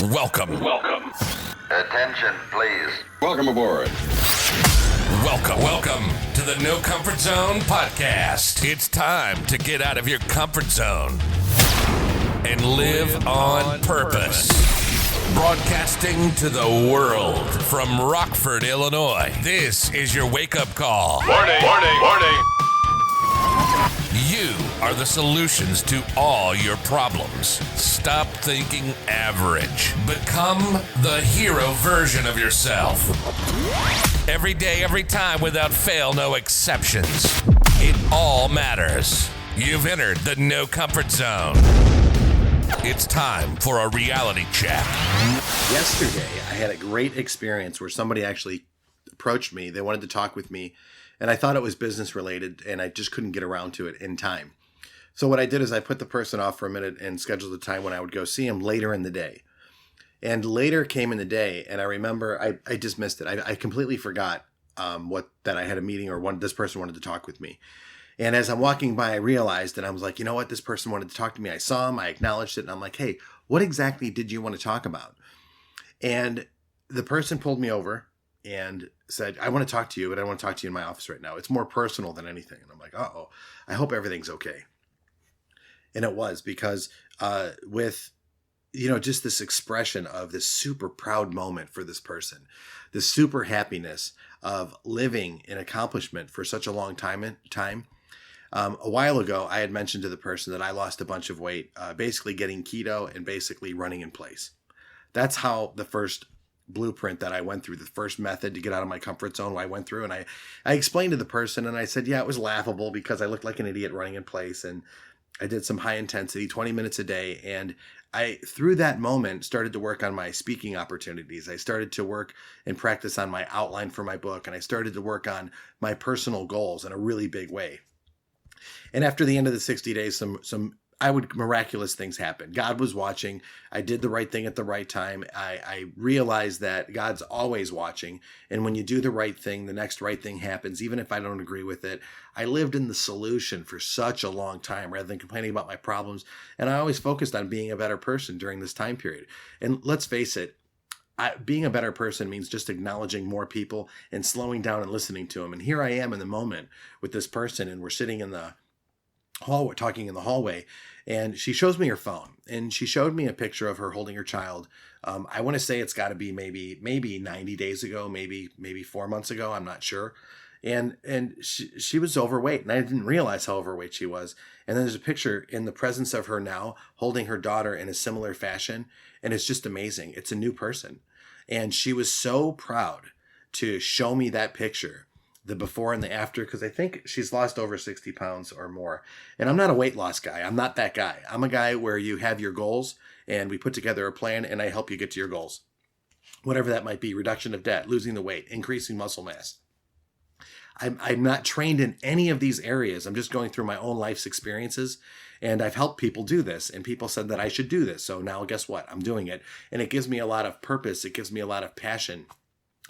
Welcome. Attention, please. Welcome aboard. Welcome to the No Comfort Zone podcast. It's time to get out of your comfort zone and live on purpose. Broadcasting to the world from Rockford, Illinois. This is your wake-up call. Warning. You are the solutions to all your problems. Stop thinking average. Become the hero version of yourself. Every day, every time, without fail, no exceptions. It all matters. You've entered the No Comfort Zone. It's time for a reality check. Yesterday, I had a great experience where somebody actually approached me. They wanted to talk with me, and I thought it was business related, and I just couldn't get around to it in time. So what I did is I put the person off for a minute and scheduled a time when I would go see him later in the day. And later came in the day, and I remember I just missed it. I completely forgot that I had a meeting or this person wanted to talk with me. And as I'm walking by, I realized, and I was like, you know what? This person wanted to talk to me. I saw him, I acknowledged it, and I'm like, hey, what exactly did you want to talk about? And the person pulled me over and said, I want to talk to you, but I don't want to talk to you in my office right now. It's more personal than anything. And I'm like, uh-oh, I hope everything's okay. And it was, because with, just this expression of this super proud moment for this person, this super happiness of living in accomplishment for such a long time. A while ago, I had mentioned to the person that I lost a bunch of weight, basically getting keto and basically running in place. That's how the first blueprint that I went through, the first method to get out of my comfort zone, I went through, and I explained to the person, and I said, yeah, it was laughable because I looked like an idiot running in place, and I did some high intensity, 20 minutes a day. And I, through that moment, started to work on my speaking opportunities. I started to work and practice on my outline for my book. And I started to work on my personal goals in a really big way. And after the end of the 60 days, some miraculous things happened. God was watching. I did the right thing at the right time. I realized that God's always watching. And when you do the right thing, the next right thing happens, even if I don't agree with it. I lived in the solution for such a long time rather than complaining about my problems. And I always focused on being a better person during this time period. And let's face it, being a better person means just acknowledging more people and slowing down and listening to them. And here I am in the moment with this person, and we're sitting in the hallway, talking in the hallway, and she shows me her phone, and she showed me a picture of her holding her child. I want to say it's got to be maybe 90 days ago, maybe 4 months ago. I'm not sure. And she was overweight, and I didn't realize how overweight she was. And then there's a picture in the presence of her now holding her daughter in a similar fashion. And it's just amazing. It's a new person. And she was so proud to show me that picture, the before and the after, because I think she's lost over 60 pounds or more. And I'm not a weight loss guy. I'm not that guy. I'm a guy where you have your goals and we put together a plan and I help you get to your goals. Whatever that might be, reduction of debt, losing the weight, increasing muscle mass. I'm not trained in any of these areas. I'm just going through my own life's experiences, and I've helped people do this, and people said that I should do this. So now guess what? I'm doing it. And it gives me a lot of purpose. It gives me a lot of passion.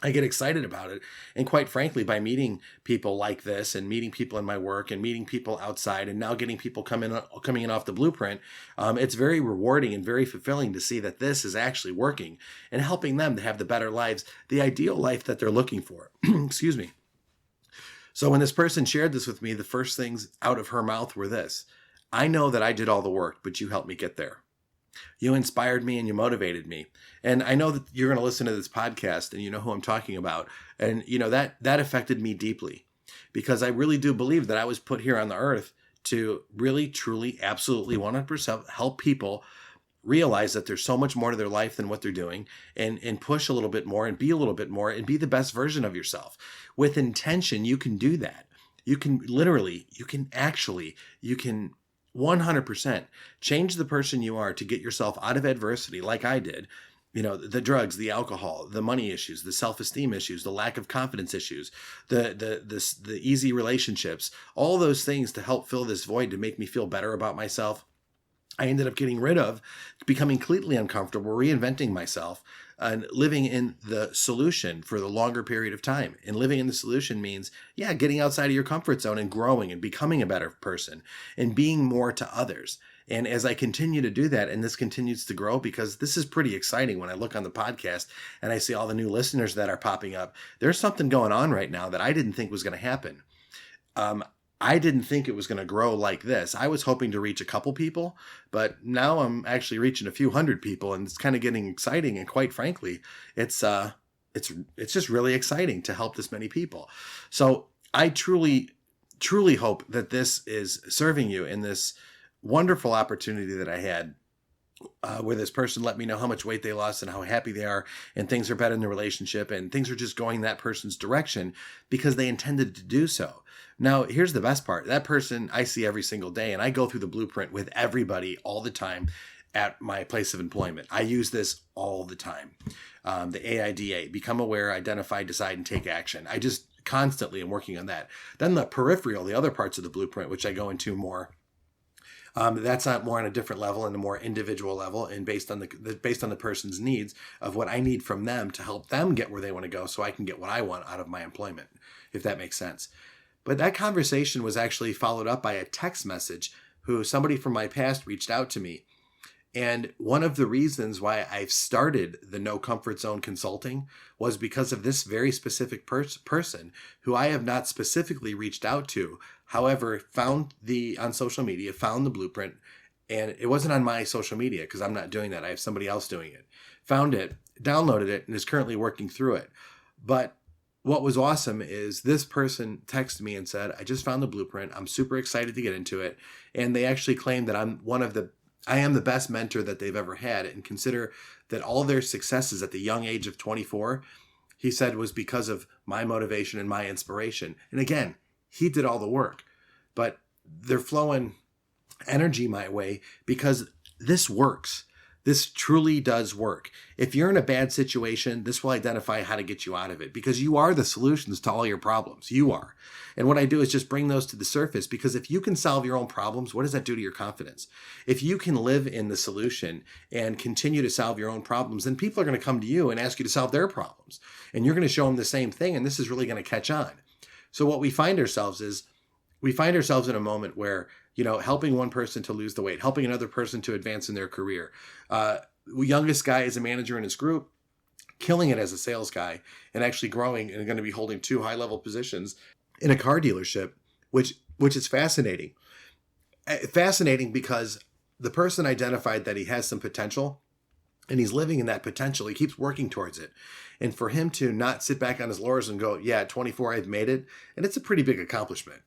I get excited about it. And quite frankly, by meeting people like this and meeting people in my work and meeting people outside and now getting people coming in off the blueprint, it's very rewarding and very fulfilling to see that this is actually working and helping them to have the better lives, the ideal life that they're looking for. Excuse me. So when this person shared this with me, the first things out of her mouth were this: I know that I did all the work, but you helped me get there. You inspired me and you motivated me. And I know that you're going to listen to this podcast and you know who I'm talking about. And that affected me deeply, because I really do believe that I was put here on the earth to really, truly, absolutely 100% help people realize that there's so much more to their life than what they're doing, and push a little bit more and be a little bit more and be the best version of yourself. With intention, you can do that. You can 100% change the person you are to get yourself out of adversity, like I did. The drugs, the alcohol, the money issues, the self-esteem issues, the lack of confidence issues, the easy relationships, all those things to help fill this void to make me feel better about myself. I ended up getting rid of, becoming completely uncomfortable, reinventing myself, and living in the solution for the longer period of time. And living in the solution means, getting outside of your comfort zone and growing and becoming a better person and being more to others. And as I continue to do that, and this continues to grow, because this is pretty exciting when I look on the podcast and I see all the new listeners that are popping up, there's something going on right now that I didn't think was going to happen. I didn't think it was going to grow like this. I was hoping to reach a couple people, but now I'm actually reaching a few hundred people, and it's kind of getting exciting. And quite frankly, it's just really exciting to help this many people. So I truly hope that this is serving you in this wonderful opportunity that I had, where this person let me know how much weight they lost and how happy they are, and things are better in the relationship, and things are just going that person's direction because they intended to do so. Now, here's the best part. That person I see every single day, and I go through the blueprint with everybody all the time at my place of employment. I use this all the time. The AIDA, become aware, identify, decide, and take action. I just constantly am working on that. Then the peripheral, the other parts of the blueprint, which I go into more, that's not more on a different level and a more individual level, and based on the person's needs of what I need from them to help them get where they want to go, so I can get what I want out of my employment, if that makes sense. But that conversation was actually followed up by a text message who somebody from my past reached out to me. And one of the reasons why I've started the No Comfort Zone Consulting was because of this very specific person who I have not specifically reached out to. However, found on social media, found the blueprint, and it wasn't on my social media because I'm not doing that. I have somebody else doing it. Found it, downloaded it, and is currently working through it. But what was awesome is this person texted me and said, I just found the blueprint. I'm super excited to get into it. And they actually claimed that I am the best mentor that they've ever had, and consider that all their successes at the young age of 24, he said, was because of my motivation and my inspiration. And again, he did all the work, but they're flowing energy my way because this works. This truly does work. If you're in a bad situation, this will identify how to get you out of it, because you are the solutions to all your problems. You are. And what I do is just bring those to the surface, because if you can solve your own problems, what does that do to your confidence? If you can live in the solution and continue to solve your own problems, then people are going to come to you and ask you to solve their problems. And you're going to show them the same thing, and this is really going to catch on. So what we find ourselves in a moment where, helping one person to lose the weight, helping another person to advance in their career. Youngest guy is a manager in his group, killing it as a sales guy, and actually growing and going to be holding 2 high-level positions in a car dealership, which is fascinating. Fascinating because the person identified that he has some potential, and he's living in that potential. He keeps working towards it. And for him to not sit back on his laurels and go, yeah, at 24, I've made it. And it's a pretty big accomplishment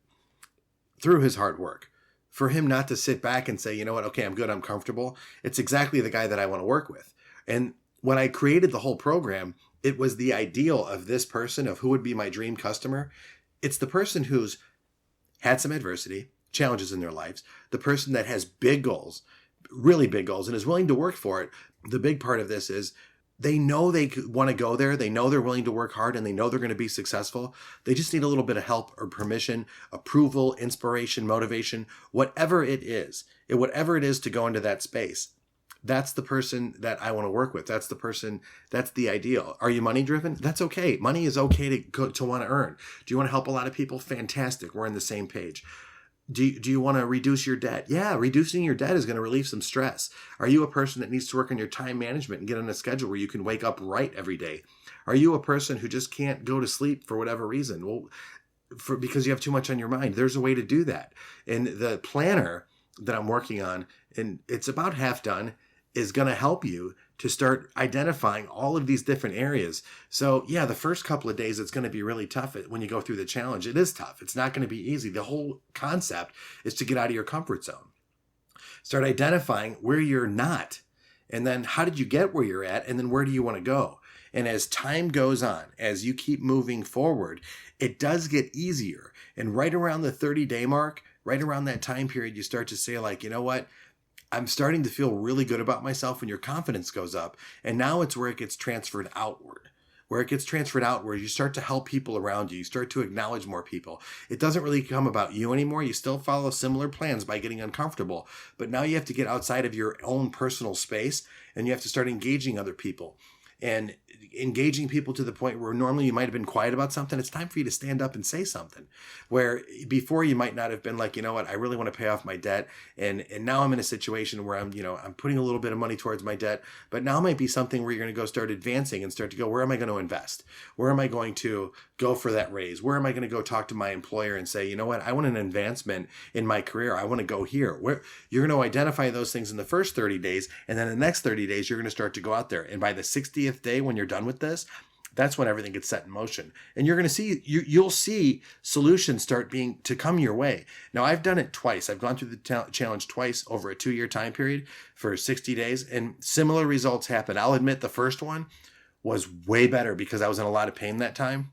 through his hard work. For him not to sit back and say, you know what, okay, I'm good, I'm comfortable. It's exactly the guy that I want to work with. And when I created the whole program, it was the ideal of this person, of who would be my dream customer. It's the person who's had some adversity, challenges in their lives, the person that has big goals, really big goals, and is willing to work for it. The big part of this is they know they want to go there. They know they're willing to work hard, and they know they're going to be successful. They just need a little bit of help or permission, approval, inspiration, motivation, whatever it is to go into that space. That's the person that I want to work with. That's the person, that's the ideal. Are you money driven? That's okay. Money is okay to want to earn. Do you want to help a lot of people? Fantastic. We're on the same page. Do you want to reduce your debt? Yeah, reducing your debt is going to relieve some stress. Are you a person that needs to work on your time management and get on a schedule where you can wake up right every day? Are you a person who just can't go to sleep for whatever reason? Well, because you have too much on your mind. There's a way to do that. And the planner that I'm working on, and it's about half done, is going to help you to start identifying all of these different areas. So yeah, the first couple of days, it's going to be really tough when you go through the challenge. It is tough. It's not going to be easy. The whole concept is to get out of your comfort zone. Start identifying where you're not. And then how did you get where you're at? And then where do you want to go? And as time goes on, as you keep moving forward, it does get easier. And right around the 30-day mark, right around that time period, you start to say, like, you know what? I'm starting to feel really good about myself when your confidence goes up. And now it's where it gets transferred outward. Where it gets transferred outward, you start to help people around you. You start to acknowledge more people. It doesn't really come about you anymore. You still follow similar plans by getting uncomfortable. But now you have to get outside of your own personal space, and you have to start engaging other people. and engaging people to the point where normally you might have been quiet about something. It's time for you to stand up and say something, where before you might not have been like, you know what, I really want to pay off my debt. And now I'm in a situation where I'm putting a little bit of money towards my debt, but now might be something where you're going to go start advancing and start to go, where am I going to invest? Where am I going to go for that raise? Where am I going to go talk to my employer and say, you know what, I want an advancement in my career. I want to go here. Where you're going to identify those things in the first 30 days. And then the next 30 days, you're going to start to go out there. And by the 60th day, when you're done with this, that's when everything gets set in motion. And you're going to see, you'll see solutions start to come your way. Now, I've done it twice. I've gone through the challenge twice over a 2-year time period for 60 days, and similar results happen. I'll admit the first one was way better because I was in a lot of pain that time.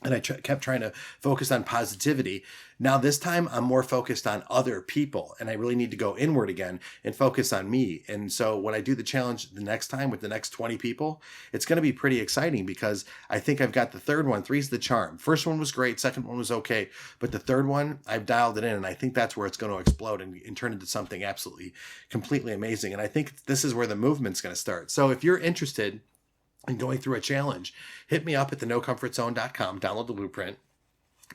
And I kept trying to focus on positivity. Now this time I'm more focused on other people, and I really need to go inward again and focus on me. And so when I do the challenge the next time with the next 20 people, it's going to be pretty exciting because I think I've got the third one. 3's the charm. First one was great. Second one was okay. But the third one, I've dialed it in, and I think that's where it's going to explode and turn into something absolutely, completely amazing. And I think this is where the movement's going to start. So if you're interested and going through a challenge, hit me up at thenocomfortzone.com, download the blueprint,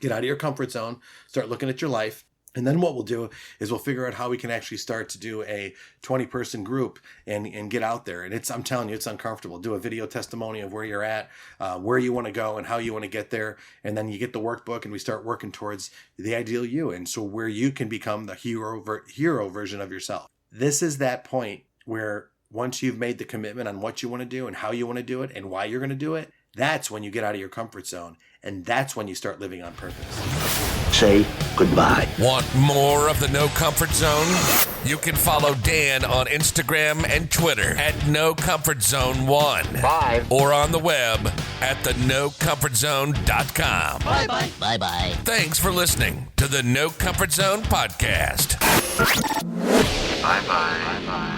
get out of your comfort zone, start looking at your life. And then what we'll do is we'll figure out how we can actually start to do a 20-person group and get out there. And I'm telling you, it's uncomfortable. Do a video testimony of where you're at, where you want to go and how you want to get there. And then you get the workbook and we start working towards the ideal you. And so where you can become the hero version of yourself. This is that point where once you've made the commitment on what you want to do and how you want to do it and why you're going to do it, that's when you get out of your comfort zone. And that's when you start living on purpose. Say goodbye. Want more of the No Comfort Zone? You can follow Dan on Instagram and Twitter at NoComfortZone1. Bye. Or on the web at thenocomfortzone.com. Bye-bye. Bye-bye. Thanks for listening to the No Comfort Zone podcast. Bye-bye. Bye-bye.